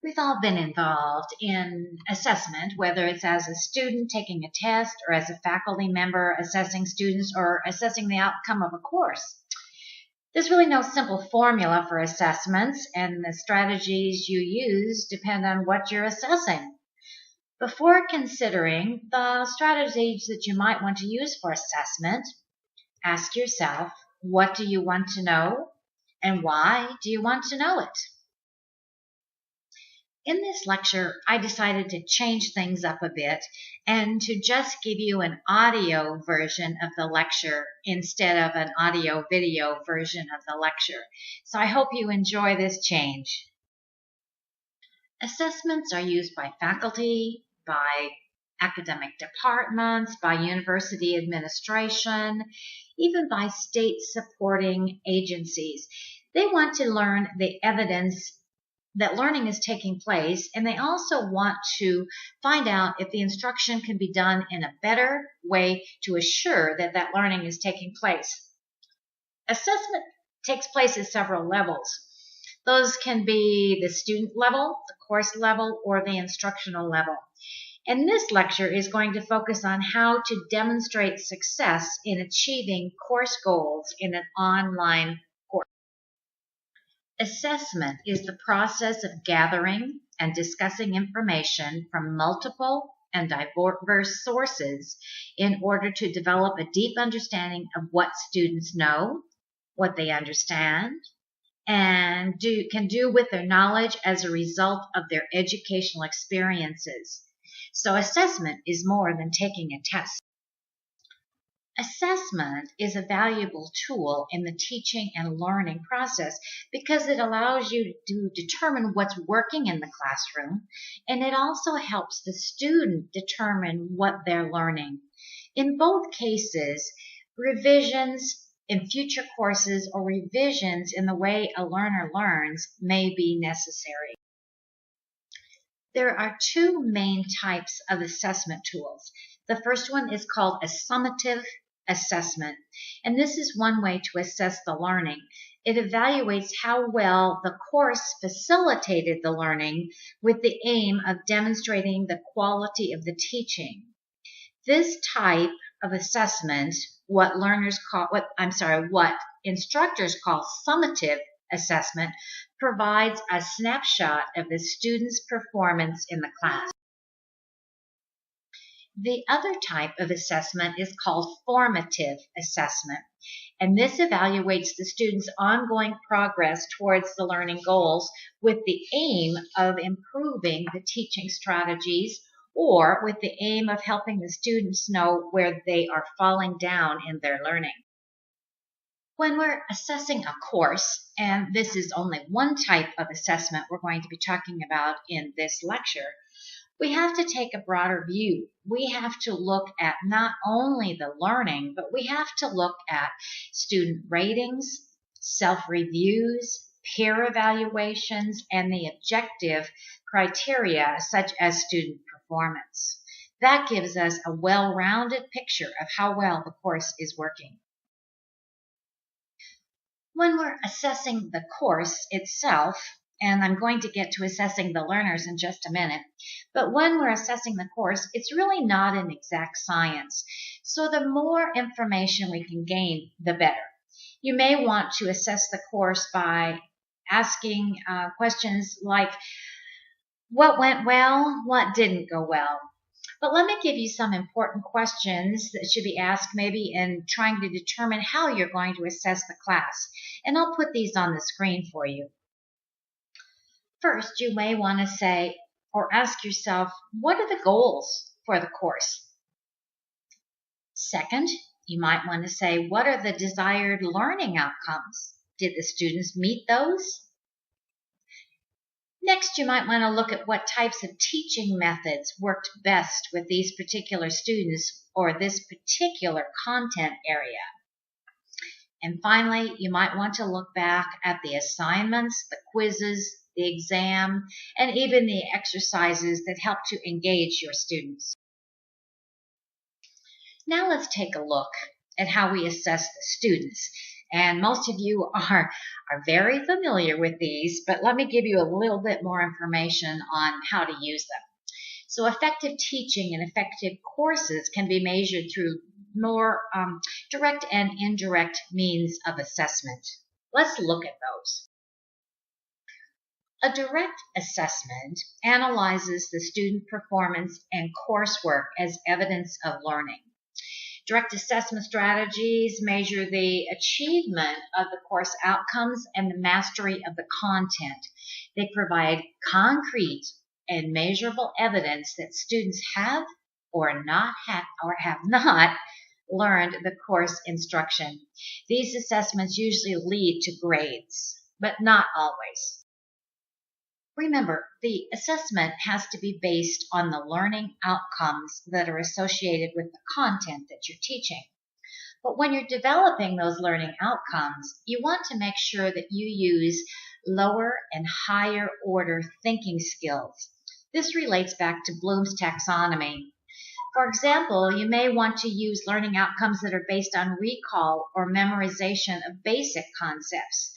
We've all been involved in assessment, whether it's as a student taking a test or as a faculty member assessing students or assessing the outcome of a course. There's really no simple formula for assessments, and the strategies you use depend on what you're assessing. Before considering the strategies that you might want to use for assessment, ask yourself, what do you want to know, and why do you want to know it? In this lecture, I decided to change things up a bit and to just give you an audio version of the lecture instead of an audio-video version of the lecture. So I hope you enjoy this change. Assessments are used by faculty, by academic departments, by university administration, even by state supporting agencies. They want to learn the evidence that learning is taking place, and they also want to find out if the instruction can be done in a better way to assure that that learning is taking place. Assessment takes place at several levels. Those can be the student level, the course level, or the instructional level. And this lecture is going to focus on how to demonstrate success in achieving course goals in an online course. Assessment is the process of gathering and discussing information from multiple and diverse sources in order to develop a deep understanding of what students know, what they understand, and can do with their knowledge as a result of their educational experiences. So assessment is more than taking a test. Assessment is a valuable tool in the teaching and learning process because it allows you to determine what's working in the classroom, and it also helps the student determine what they're learning. In both cases, revisions in future courses or revisions in the way a learner learns may be necessary. There are two main types of assessment tools. The first one is called a summative assessment, and this is one way to assess the learning. It evaluates how well the course facilitated the learning with the aim of demonstrating the quality of the teaching. This type of assessment, what instructors call summative assessment, provides a snapshot of the student's performance in the class. The other type of assessment is called formative assessment, and this evaluates the student's ongoing progress towards the learning goals with the aim of improving the teaching strategies or with the aim of helping the students know where they are falling down in their learning. When we're assessing a course, and this is only one type of assessment we're going to be talking about in this lecture, we have to take a broader view. We have to look at not only the learning, but we have to look at student ratings, self-reviews, peer evaluations, and the objective criteria such as student performance. That gives us a well-rounded picture of how well the course is working. When we're assessing the course itself, and I'm going to get to assessing the learners in just a minute, but when we're assessing the course, it's really not an exact science. So the more information we can gain, the better. You may want to assess the course by asking questions like, what went well, what didn't go well? But let me give you some important questions that should be asked maybe in trying to determine how you're going to assess the class. And I'll put these on the screen for you. First, you may want to say or ask yourself, what are the goals for the course? Second, you might want to say, what are the desired learning outcomes? Did the students meet those? Next, you might want to look at what types of teaching methods worked best with these particular students or this particular content area. And finally, you might want to look back at the assignments, the quizzes, the exam, and even the exercises that help to engage your students. Now let's take a look at how we assess the students. And most of you are very familiar with these, but let me give you a little bit more information on how to use them. So effective teaching and effective courses can be measured through more direct and indirect means of assessment. Let's look at those. A direct assessment analyzes the student performance and coursework as evidence of learning. Direct assessment strategies measure the achievement of the course outcomes and the mastery of the content. They provide concrete and measurable evidence that students have have not learned the course instruction. These assessments usually lead to grades, but not always. Remember, the assessment has to be based on the learning outcomes that are associated with the content that you're teaching. But when you're developing those learning outcomes, you want to make sure that you use lower and higher order thinking skills. This relates back to Bloom's taxonomy. For example, you may want to use learning outcomes that are based on recall or memorization of basic concepts.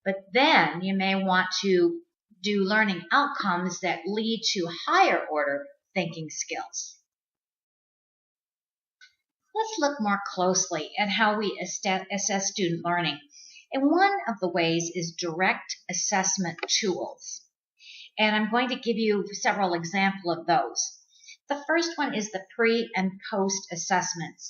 But then you may want to do learning outcomes that lead to higher order thinking skills. Let's look more closely at how we assess student learning. And one of the ways is direct assessment tools. And I'm going to give you several examples of those. The first one is the pre and post assessments.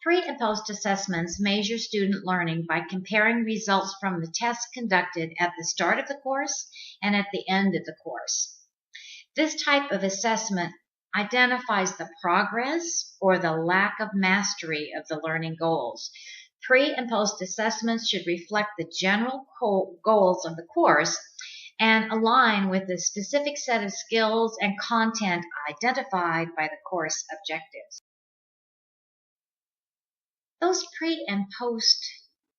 Pre and post assessments measure student learning by comparing results from the tests conducted at the start of the course and at the end of the course. This type of assessment identifies the progress or the lack of mastery of the learning goals. Pre and post assessments should reflect the general goals of the course and align with the specific set of skills and content identified by the course objectives. Those pre and post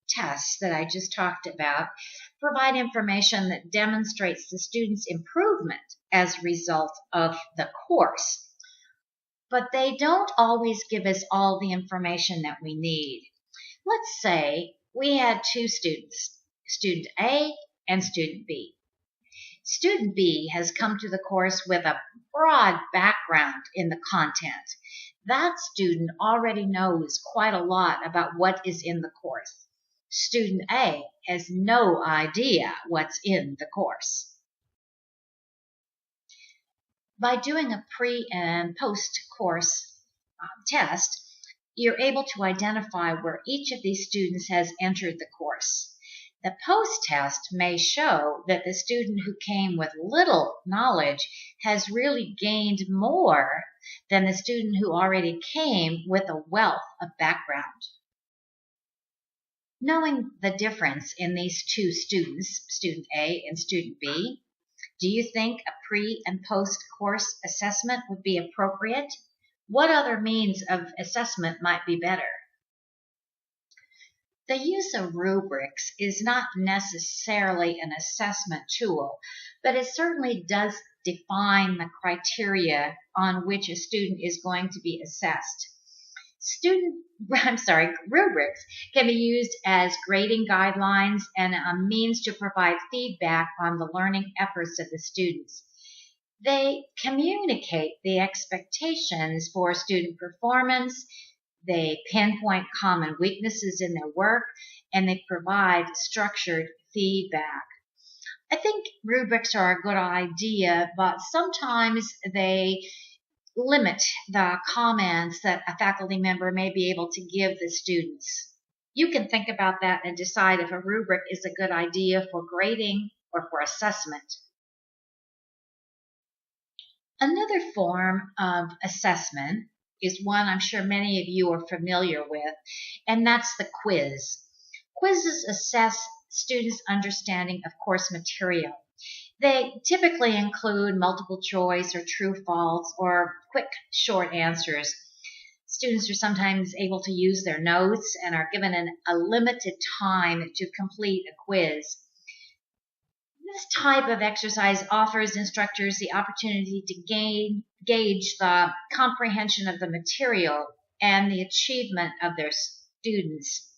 tests that I just talked about provide information that demonstrates the student's improvement as a result of the course. But they don't always give us all the information that we need. Let's say we had two students, student A and student B. Student B has come to the course with a broad background in the content. That student already knows quite a lot about what is in the course. Student A has no idea what's in the course. By doing a pre and post course test, you're able to identify where each of these students has entered the course. The post test may show that the student who came with little knowledge has really gained more than the student who already came with a wealth of background. Knowing the difference in these two students, student A and student B, do you think a pre and post course assessment would be appropriate? What other means of assessment might be better? The use of rubrics is not necessarily an assessment tool, but it certainly does define the criteria on which a student is going to be assessed. Rubrics can be used as grading guidelines and a means to provide feedback on the learning efforts of the students. They communicate the expectations for student performance, they pinpoint common weaknesses in their work, and they provide structured feedback. I think rubrics are a good idea, but sometimes they limit the comments that a faculty member may be able to give the students. You can think about that and decide if a rubric is a good idea for grading or for assessment. Another form of assessment is one I'm sure many of you are familiar with, and that's the quiz. Quizzes assess students' understanding of course material. They typically include multiple choice or true/false or quick, short answers. Students are sometimes able to use their notes and are given a limited time to complete a quiz. This type of exercise offers instructors the opportunity to gauge the comprehension of the material and the achievement of their students.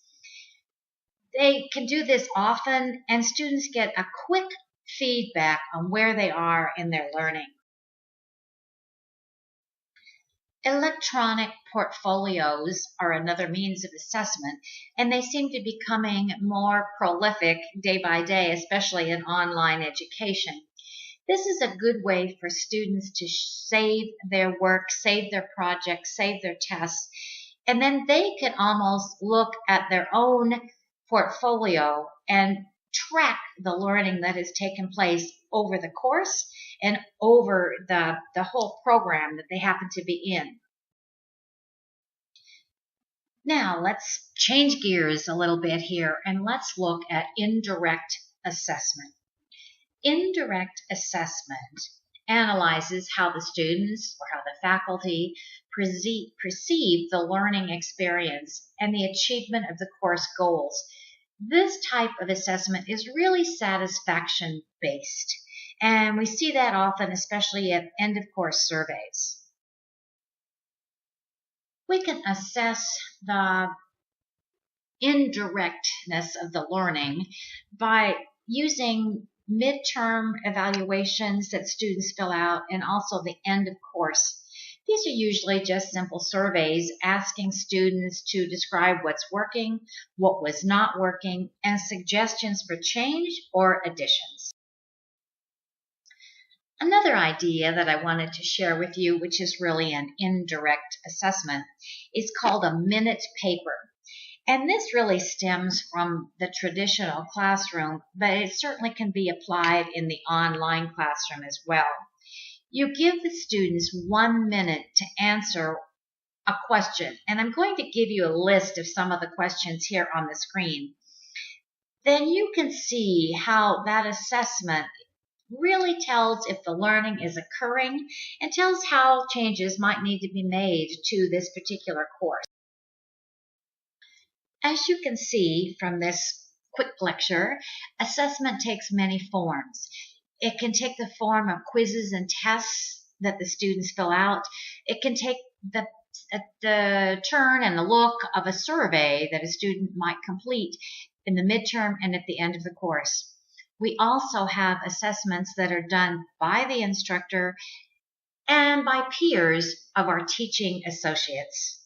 They can do this often, and students get a quick feedback on where they are in their learning. Electronic portfolios are another means of assessment, and they seem to be becoming more prolific day by day, especially in online education. This is a good way for students to save their work, save their projects, save their tests, and then they can almost look at their own portfolio and track the learning that has taken place over the course and over the whole program that they happen to be in. Now let's change gears a little bit here and let's look at indirect assessment. Indirect assessment analyzes how the students or how the faculty perceive the learning experience and the achievement of the course goals. This type of assessment is really satisfaction based, and we see that often, especially at end of course surveys. We can assess the indirectness of the learning by using midterm evaluations that students fill out and also the end of course. These are usually just simple surveys asking students to describe what's working, what was not working, and suggestions for change or additions. Another idea that I wanted to share with you, which is really an indirect assessment, is called a minute paper. And this really stems from the traditional classroom, but it certainly can be applied in the online classroom as well. You give the students 1 minute to answer a question, and I'm going to give you a list of some of the questions here on the screen. Then you can see how that assessment really tells if the learning is occurring and tells how changes might need to be made to this particular course. As you can see from this quick lecture, assessment takes many forms. It can take the form of quizzes and tests that the students fill out. It can take the turn and the look of a survey that a student might complete in the midterm and at the end of the course. We also have assessments that are done by the instructor and by peers of our teaching associates.